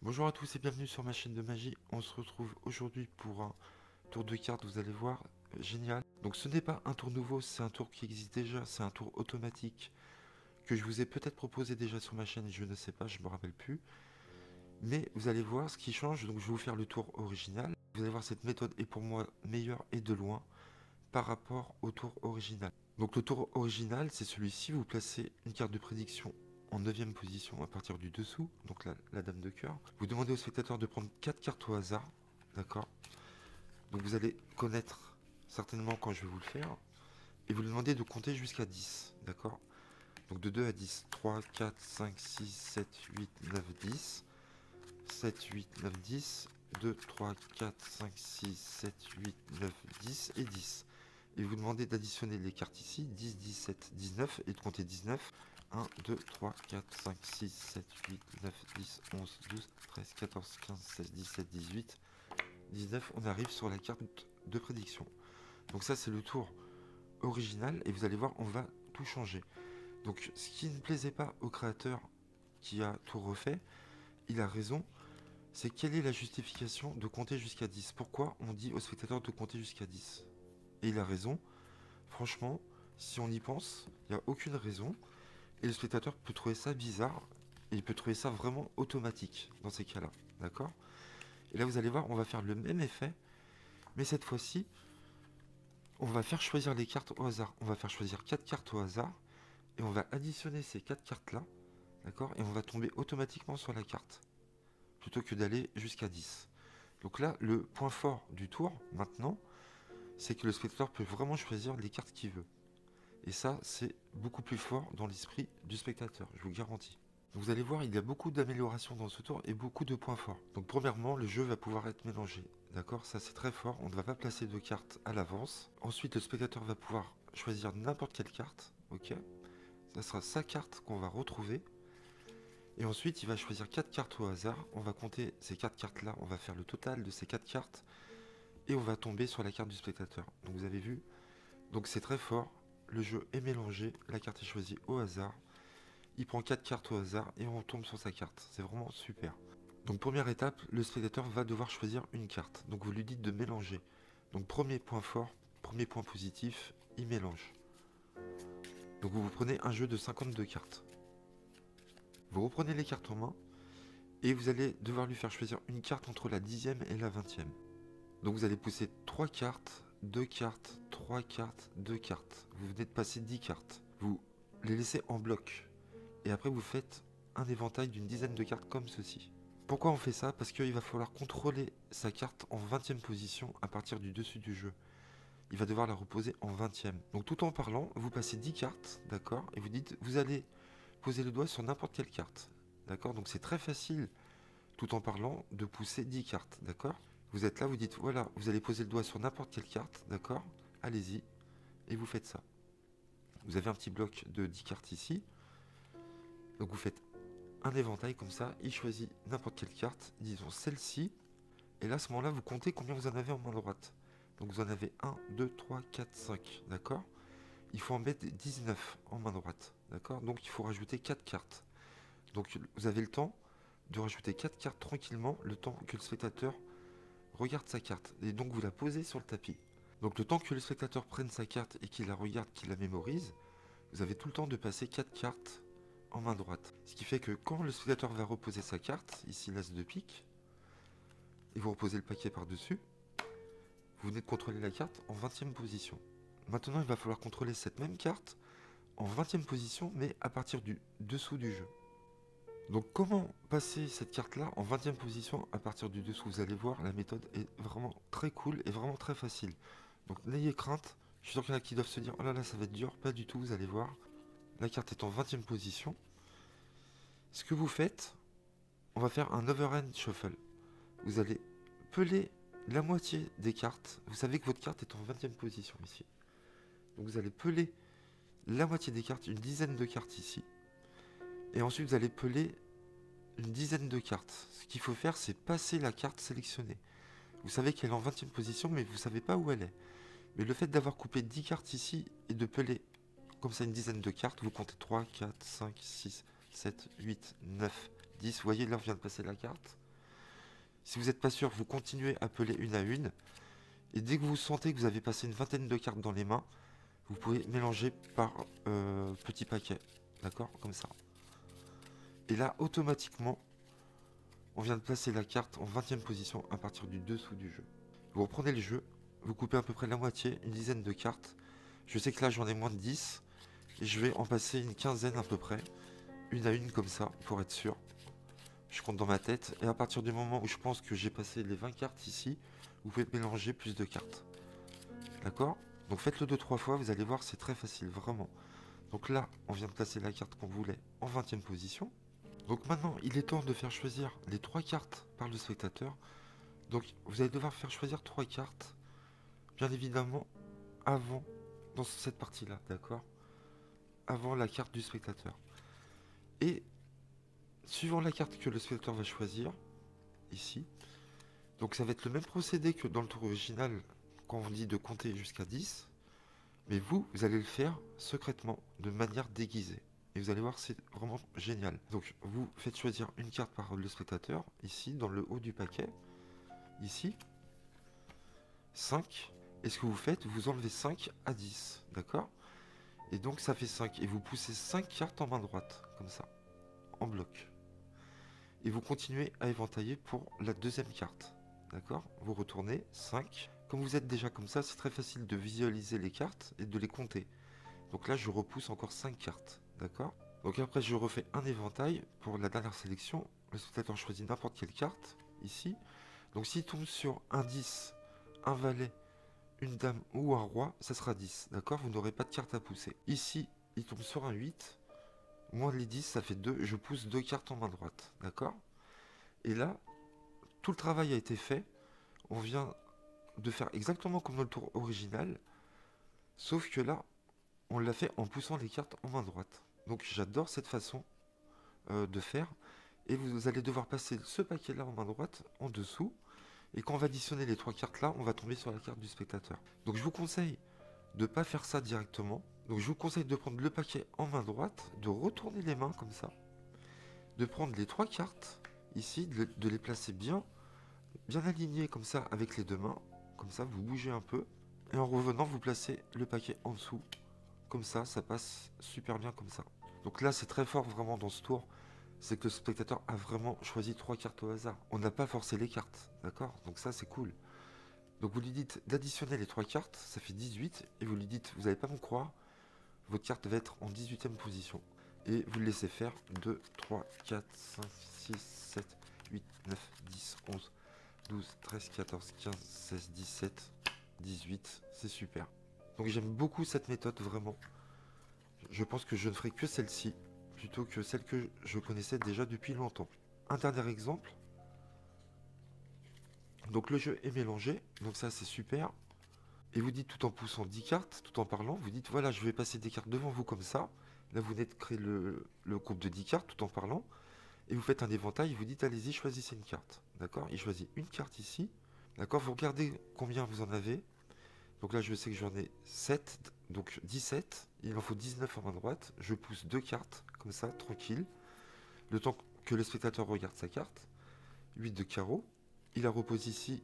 Bonjour à tous et bienvenue sur ma chaîne de magie. On se retrouve aujourd'hui pour un tour de cartes, vous allez voir, génial. Donc ce n'est pas un tour nouveau, c'est un tour qui existe déjà, c'est un tour automatique que je vous ai peut-être proposé déjà sur ma chaîne, je ne sais pas, je me rappelle plus. Mais vous allez voir ce qui change, donc je vais vous faire le tour original. Vous allez voir, cette méthode est pour moi meilleure et de loin par rapport au tour original. Donc le tour original, c'est celui-ci, vous placez une carte de prédiction en 9ème position à partir du dessous, donc la dame de cœur. Vous demandez au spectateur de prendre 4 cartes au hasard, d'accord. Donc vous allez connaître certainement quand je vais vous le faire, et vous lui demandez de compter jusqu'à 10, d'accord. Donc de 2 à 10, 3, 4, 5, 6, 7, 8, 9, 10, 7, 8, 9, 10, 2, 3, 4, 5, 6, 7, 8, 9, 10 et 10. Et vous demandez d'additionner les cartes ici, 10, 17, 19, et de compter 19. 1, 2, 3, 4, 5, 6, 7, 8, 9, 10, 11, 12, 13, 14, 15, 16, 17, 18, 19. On arrive sur la carte de prédiction. Donc ça, c'est le tour original, et vous allez voir, on va tout changer. Donc ce qui ne plaisait pas au créateur qui a tout refait, il a raison, c'est quelle est la justification de compter jusqu'à 10. Pourquoi on dit au spectateur de compter jusqu'à 10? Et il a raison. Franchement, si on y pense, il n'y a aucune raison. Et le spectateur peut trouver ça bizarre. Et il peut trouver ça vraiment automatique dans ces cas-là. D'accord? Et là, vous allez voir, on va faire le même effet. Mais cette fois-ci, on va faire choisir les cartes au hasard. On va faire choisir 4 cartes au hasard. Et on va additionner ces 4 cartes-là. D'accord? Et on va tomber automatiquement sur la carte. Plutôt que d'aller jusqu'à 10. Donc là, le point fort du tour, maintenant, c'est que le spectateur peut vraiment choisir les cartes qu'il veut. Et ça, c'est beaucoup plus fort dans l'esprit du spectateur, je vous le garantis. Vous allez voir, il y a beaucoup d'améliorations dans ce tour et beaucoup de points forts. Donc premièrement, le jeu va pouvoir être mélangé. D'accord? Ça, c'est très fort. On ne va pas placer de cartes à l'avance. Ensuite, le spectateur va pouvoir choisir n'importe quelle carte. Ok? Ça sera sa carte qu'on va retrouver. Et ensuite, il va choisir 4 cartes au hasard. On va compter ces 4 cartes-là. On va faire le total de ces 4 cartes. Et on va tomber sur la carte du spectateur. Donc vous avez vu? Donc c'est très fort. Le jeu est mélangé. La carte est choisie au hasard. Il prend 4 cartes au hasard et on tombe sur sa carte. C'est vraiment super. Donc première étape, le spectateur va devoir choisir une carte. Donc vous lui dites de mélanger. Donc premier point fort, premier point positif, il mélange. Donc vous prenez un jeu de 52 cartes. Vous reprenez les cartes en main et vous allez devoir lui faire choisir une carte entre la 10e et la 20e. Donc vous allez pousser 3 cartes, 2 cartes, 3 cartes, 2 cartes. Vous venez de passer 10 cartes. Vous les laissez en bloc. Et après vous faites un éventail d'une dizaine de cartes comme ceci. Pourquoi on fait ça? Parce qu'il va falloir contrôler sa carte en 20e position à partir du dessus du jeu. Il va devoir la reposer en 20e. Donc tout en parlant, vous passez 10 cartes, d'accord? Et vous dites, vous allez poser le doigt sur n'importe quelle carte. D'accord? Donc c'est très facile, tout en parlant, de pousser 10 cartes, d'accord? Vous êtes là, vous dites, voilà, vous allez poser le doigt sur n'importe quelle carte, d'accord? Allez-y, et vous faites ça. Vous avez un petit bloc de 10 cartes ici. Donc vous faites un éventail comme ça, il choisit n'importe quelle carte, disons celle-ci, et là à ce moment-là vous comptez combien vous en avez en main droite. Donc vous en avez 1, 2, 3, 4, 5, d'accord? Il faut en mettre 19 en main droite, d'accord? Donc il faut rajouter 4 cartes. Donc vous avez le temps de rajouter 4 cartes tranquillement, le temps que le spectateur regarde sa carte. Et donc vous la posez sur le tapis. Donc le temps que le spectateur prenne sa carte et qu'il la regarde, qu'il la mémorise, vous avez tout le temps de passer 4 cartes en main droite. Ce qui fait que quand le spectateur va reposer sa carte, ici l'as de pique, et vous reposez le paquet par-dessus, vous venez de contrôler la carte en 20e position. Maintenant, il va falloir contrôler cette même carte en 20e position, mais à partir du dessous du jeu. Donc comment passer cette carte-là en 20e position à partir du dessous? Vous allez voir, la méthode est vraiment très cool et vraiment très facile. Donc n'ayez crainte, je suis sûr qu'il y en a qui doivent se dire « Oh là là, ça va être dur », pas du tout, vous allez voir. La carte est en 20e position. Ce que vous faites, on va faire un overhand shuffle. Vous allez peler la moitié des cartes. Vous savez que votre carte est en 20e position ici. Donc vous allez peler la moitié des cartes, une dizaine de cartes ici. Et ensuite vous allez peler une dizaine de cartes. Ce qu'il faut faire, c'est passer la carte sélectionnée. Vous savez qu'elle est en 20e position, mais vous ne savez pas où elle est. Mais le fait d'avoir coupé 10 cartes ici et de peler comme ça une dizaine de cartes, vous comptez 3, 4, 5, 6, 7, 8, 9, 10. Vous voyez, là on vient de passer la carte. Si vous n'êtes pas sûr, vous continuez à peler une à une. Et dès que vous sentez que vous avez passé une vingtaine de cartes dans les mains, vous pouvez mélanger par petits paquets. D'accord? Comme ça. Et là, automatiquement, on vient de placer la carte en 20e position à partir du dessous du jeu. Vous reprenez le jeu, vous coupez à peu près la moitié, une dizaine de cartes. Je sais que là, j'en ai moins de 10. Et je vais en passer une quinzaine à peu près. Une à une comme ça, pour être sûr. Je compte dans ma tête. Et à partir du moment où je pense que j'ai passé les 20 cartes ici, vous pouvez mélanger plus de cartes. D'accord? Donc faites-le 2-3 fois, vous allez voir, c'est très facile, vraiment. Donc là, on vient de placer la carte qu'on voulait en 20e position. Donc maintenant, il est temps de faire choisir les 3 cartes par le spectateur. Donc vous allez devoir faire choisir 3 cartes, bien évidemment, avant, dans cette partie-là, d'accord? Avant la carte du spectateur. Et suivant la carte que le spectateur va choisir, ici, donc ça va être le même procédé que dans le tour original, quand on dit de compter jusqu'à 10, mais vous allez le faire secrètement, de manière déguisée. Et vous allez voir, c'est vraiment génial. Donc vous faites choisir une carte par le spectateur, ici, dans le haut du paquet, ici, 5. Et ce que vous faites, vous enlevez 5 à 10, d'accord? Et donc ça fait 5. Et vous poussez 5 cartes en main droite, comme ça, en bloc. Et vous continuez à éventailler pour la deuxième carte, d'accord? Vous retournez 5. Comme vous êtes déjà comme ça, c'est très facile de visualiser les cartes et de les compter. Donc là, je repousse encore 5 cartes, d'accord? Donc après, je refais un éventail pour la dernière sélection. Le spectateur choisit n'importe quelle carte, ici. Donc s'il tombe sur un 10, un valet, une dame ou un roi, ça sera 10, d'accord? Vous n'aurez pas de carte à pousser. Ici, il tombe sur un 8, moins les 10, ça fait 2, je pousse 2 cartes en main droite, d'accord? Et là, tout le travail a été fait, on vient de faire exactement comme dans le tour original, sauf que là, on l'a fait en poussant les cartes en main droite. Donc j'adore cette façon de faire, et vous allez devoir passer ce paquet-là en main droite, en dessous, et quand on va additionner les 3 cartes là, on va tomber sur la carte du spectateur. Donc je vous conseille de ne pas faire ça directement. Donc je vous conseille de prendre le paquet en main droite, de retourner les mains comme ça, de prendre les 3 cartes ici, de les placer bien alignées comme ça avec les deux mains. Comme ça, vous bougez un peu. Et en revenant, vous placez le paquet en dessous. Comme ça passe super bien comme ça. Donc là, c'est très fort vraiment dans ce tour. C'est que le spectateur a vraiment choisi 3 cartes au hasard. On n'a pas forcé les cartes, d'accord? Donc ça, c'est cool. Donc vous lui dites d'additionner les 3 cartes, ça fait 18. Et vous lui dites, vous n'allez pas me croire, votre carte va être en 18e position. Et vous le laissez faire 2, 3, 4, 5, 6, 7, 8, 9, 10, 11, 12, 13, 14, 15, 16, 17, 18. C'est super. Donc j'aime beaucoup cette méthode, vraiment. Je pense que je ne ferai que celle-ci, plutôt que celle que je connaissais déjà depuis longtemps. Un dernier exemple. Donc le jeu est mélangé, donc ça c'est super. Et vous dites tout en poussant 10 cartes, tout en parlant, vous dites voilà, je vais passer des cartes devant vous comme ça. Là vous venez de créer le groupe de 10 cartes tout en parlant. Et vous faites un éventail et vous dites allez-y, choisissez une carte. D'accord? Il choisit une carte ici. D'accord? Vous regardez combien vous en avez. Donc là je sais que j'en ai 7, donc 17. Il en faut 19 en main droite. Je pousse 2 cartes, comme ça, tranquille. Le temps que le spectateur regarde sa carte. 8 de carreau. Il la repose ici.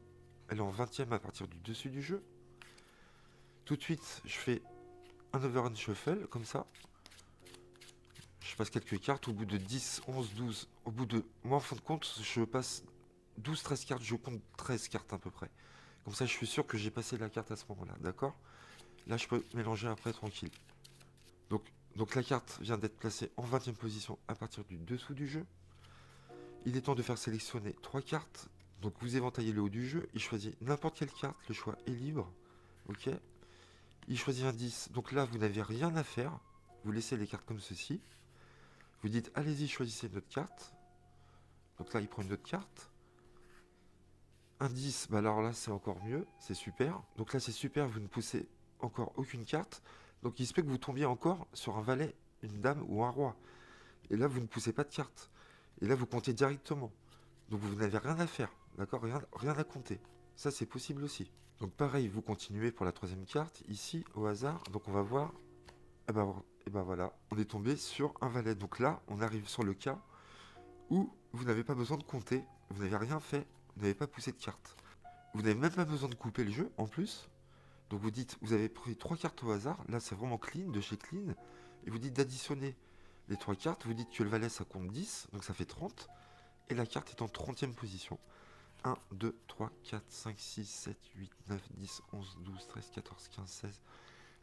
Elle est en 20e à partir du dessus du jeu. Tout de suite, je fais un overhand shuffle, comme ça. Je passe quelques cartes, au bout de 10, 11, 12, au bout de... Moi, en fin de compte, je passe 12, 13 cartes, je compte 13 cartes à peu près. Comme ça, je suis sûr que j'ai passé la carte à ce moment-là, d'accord? Là, je peux mélanger après, tranquille. Donc la carte vient d'être placée en 20e position à partir du dessous du jeu. Il est temps de faire sélectionner 3 cartes. Donc vous éventaillez le haut du jeu, il choisit n'importe quelle carte, le choix est libre, ok? Il choisit un 10, donc là, vous n'avez rien à faire. Vous laissez les cartes comme ceci. Vous dites, allez-y, choisissez une autre carte. Donc là, il prend une autre carte. Un 10, bah alors là, c'est encore mieux. C'est super. Donc là, c'est super, vous ne poussez encore aucune carte. Donc il se peut que vous tombiez encore sur un valet, une dame ou un roi. Et là, vous ne poussez pas de carte. Et là, vous comptez directement. Donc vous n'avez rien à faire. D'accord? Rien à compter. Ça, c'est possible aussi. Donc pareil, vous continuez pour la troisième carte. Ici, au hasard. Donc on va voir. Et ben voilà, on est tombé sur un valet. Donc là, on arrive sur le cas où vous n'avez pas besoin de compter, vous n'avez rien fait, vous n'avez pas poussé de cartes. Vous n'avez même pas besoin de couper le jeu en plus. Donc vous dites, vous avez pris 3 cartes au hasard, là c'est vraiment clean, de chez clean, et vous dites d'additionner les 3 cartes, vous dites que le valet ça compte 10, donc ça fait 30, et la carte est en 30e position. 1, 2, 3, 4, 5, 6, 7, 8, 9, 10, 11, 12, 13, 14, 15, 16,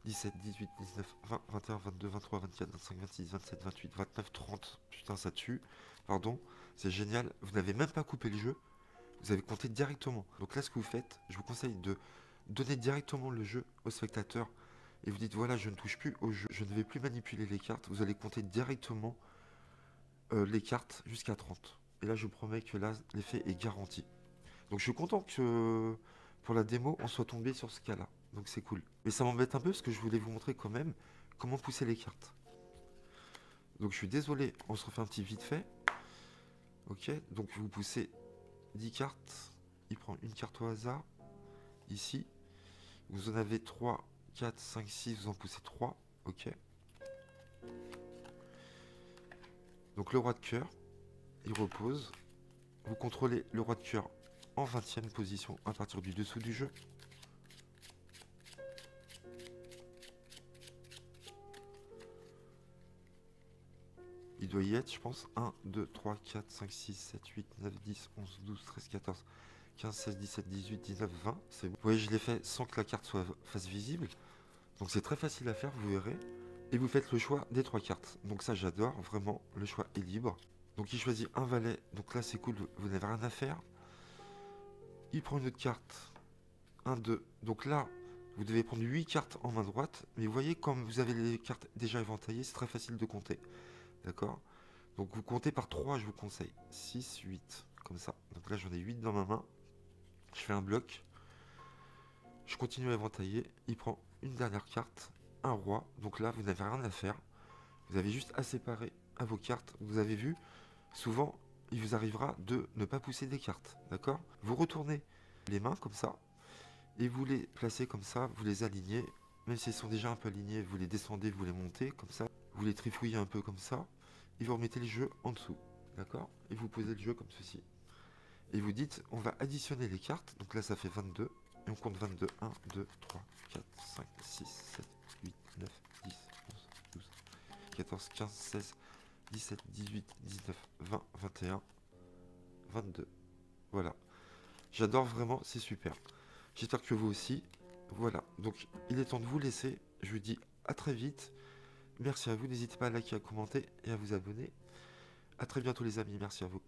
17, 18, 19, 20, 21, 22, 23, 24, 25, 26, 27, 28, 29, 30. Putain, ça tue. Pardon, c'est génial. Vous n'avez même pas coupé le jeu. Vous avez compté directement. Donc là, ce que vous faites, je vous conseille de donner directement le jeu au spectateur. Et vous dites, voilà, je ne touche plus au jeu. Je ne vais plus manipuler les cartes. Vous allez compter directement les cartes jusqu'à 30. Et là, je vous promets que là, l'effet est garanti. Donc je suis content que pour la démo, on soit tombé sur ce cas-là. Donc c'est cool. Mais ça m'embête un peu parce que je voulais vous montrer quand même comment pousser les cartes. Donc je suis désolé, on se refait un petit vite fait. Ok, donc vous poussez 10 cartes. Il prend une carte au hasard. Ici. Vous en avez 3, 4, 5, 6. Vous en poussez 3. Ok. Donc le roi de cœur, il repose. Vous contrôlez le roi de cœur en 20e position à partir du dessous du jeu. Il doit y être, je pense, 1, 2, 3, 4, 5, 6, 7, 8, 9, 10, 11, 12, 13, 14, 15, 16, 17, 18, 19, 20. C'est bon. Vous voyez, je l'ai fait sans que la carte soit face visible. Donc c'est très facile à faire, vous verrez. Et vous faites le choix des 3 cartes. Donc ça, j'adore, vraiment, le choix est libre. Donc il choisit un valet. Donc là, c'est cool, vous n'avez rien à faire. Il prend une autre carte. 1, 2. Donc là, vous devez prendre 8 cartes en main droite. Mais vous voyez, comme vous avez les cartes déjà éventaillées, c'est très facile de compter. D'accord? Donc vous comptez par 3, je vous conseille. 6, 8, comme ça. Donc là, j'en ai 8 dans ma main. Je fais un bloc. Je continue à éventailler. Il prend une dernière carte, un roi. Donc là, vous n'avez rien à faire. Vous avez juste à séparer à vos cartes. Vous avez vu, souvent, il vous arrivera de ne pas pousser des cartes. D'accord? Vous retournez les mains comme ça. Et vous les placez comme ça. Vous les alignez. Même s'ils sont déjà un peu alignés, vous les descendez, vous les montez comme ça. Vous les trifouillez un peu comme ça. Et vous remettez le jeu en dessous. D'accord? Et vous posez le jeu comme ceci. Et vous dites, on va additionner les cartes. Donc là, ça fait 22. Et on compte 22. 1, 2, 3, 4, 5, 6, 7, 8, 9, 10, 11, 12, 14, 15, 16, 17, 18, 19, 20, 21, 22. Voilà. J'adore vraiment, c'est super. J'espère que vous aussi. Voilà. Donc, il est temps de vous laisser. Je vous dis à très vite. Merci à vous. N'hésitez pas à liker, à commenter et à vous abonner. À très bientôt les amis. Merci à vous.